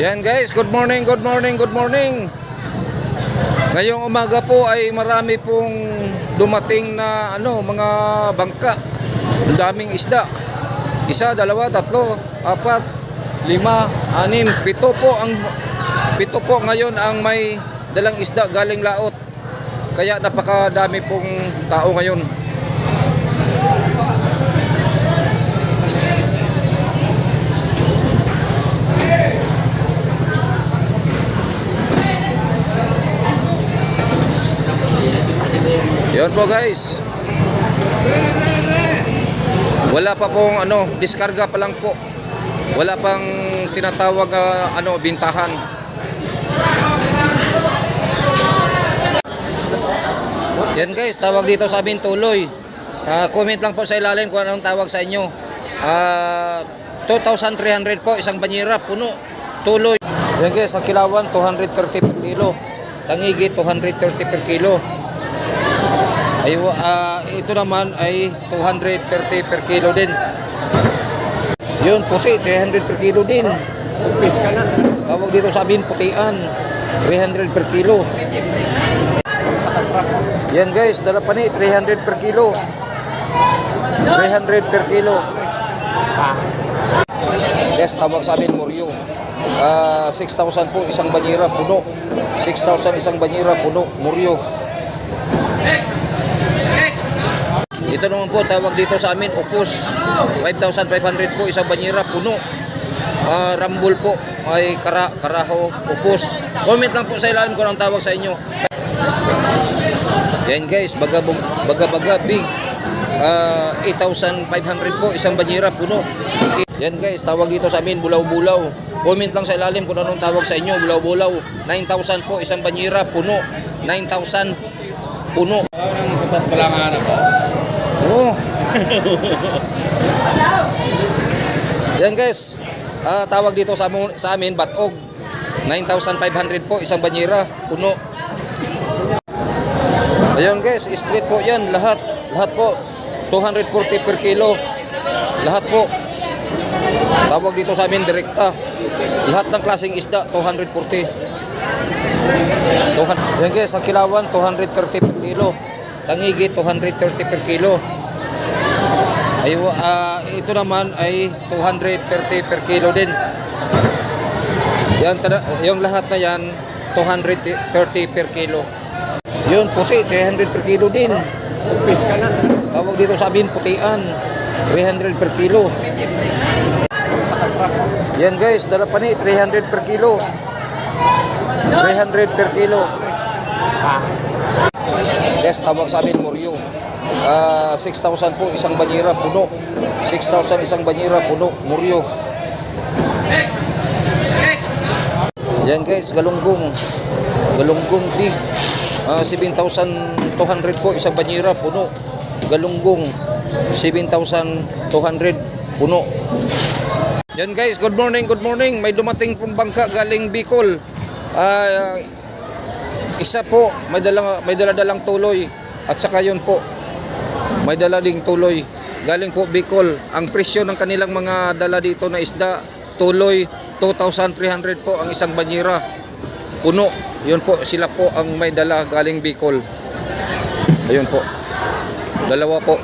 Yan guys, good morning, good morning, good morning. Ngayong umaga po ay marami pong dumating na mga bangka. Ang daming isda. Isa, dalawa, tatlo, apat, lima, anim, pito po ngayon ang may dalang isda galing laot. Kaya napakadami pong tao ngayon. Yun po guys. Wala pa pong diskarga pa lang po. Wala pang tinatawag bintahan. Yan guys, tawag dito sa amin tuloy. Comment lang po sa ilalim kung anong tawag sa inyo. 2,300 po isang banyera puno. Tuloy. Yan guys, ang kilawan 230 per kilo. Tangigi 230 per kilo. Ay, ito naman ay 230 per kilo din. Yun, pusi, 300 per kilo din. Upis ka na. Tawag dito sa amin, putian, 300 per kilo. Yan guys, dala pa ni, 300 per kilo. 300 per kilo. Yes, tawag sa amin, muryo. 6,000 po isang banyera puno. 6,000 isang banyera puno, muryo. Ito naman po tawag dito sa amin upos. 5,500 po isang banyera puno. Rambol po ay karaho upos. Comment lang po sa ilalim kung anong tawag sa inyo. Yan guys, baga big. 8,500 po isang banyera puno. Yan guys, tawag dito sa amin bulaw-bulaw. Comment lang sa ilalim kung anong tawag sa inyo, bulaw-bulaw. 9,000 po isang banyera puno. 9,000 puno. Ang putat pala nga na po. Oh. Yan guys, tawag dito sa amin batog. 9,500 po isang banyera puno. Ayun guys, street po yan lahat po 240 per kilo. Lahat po. Tawag dito sa amin direkta. Lahat ng klaseng isda 240. Yan guys, ang kilawan 230 per kilo. Tangigi 230 per kilo. Ay, ito naman ay 230 per kilo din. Yan, yung lahat na yan 230 per kilo. Yun, pusi, 300 per kilo din. Upis ka na. Tawag dito sa amin, putian, 300 per kilo. Yan guys, dala pa ni, 300 per kilo. 300 per kilo. Yes, tawag sa amin, muryo. 6,000 po isang banyera puno. 6,000 isang banyera puno, muryo. Yan guys, galunggong big. 7,200 po isang banyera puno. Galunggong 7,200 puno. Yan guys, good morning, good morning. May dumating pong bangka galing Bicol. Isa po, may dala-dalang tuloy. At saka yun po, may dala ding tuloy. Galing po Bicol. Ang presyo ng kanilang mga dala dito na isda, tuloy, 2,300 po ang isang banyera puno. Yun po, sila po ang may dala galing Bicol. Ayun po. Dalawa po.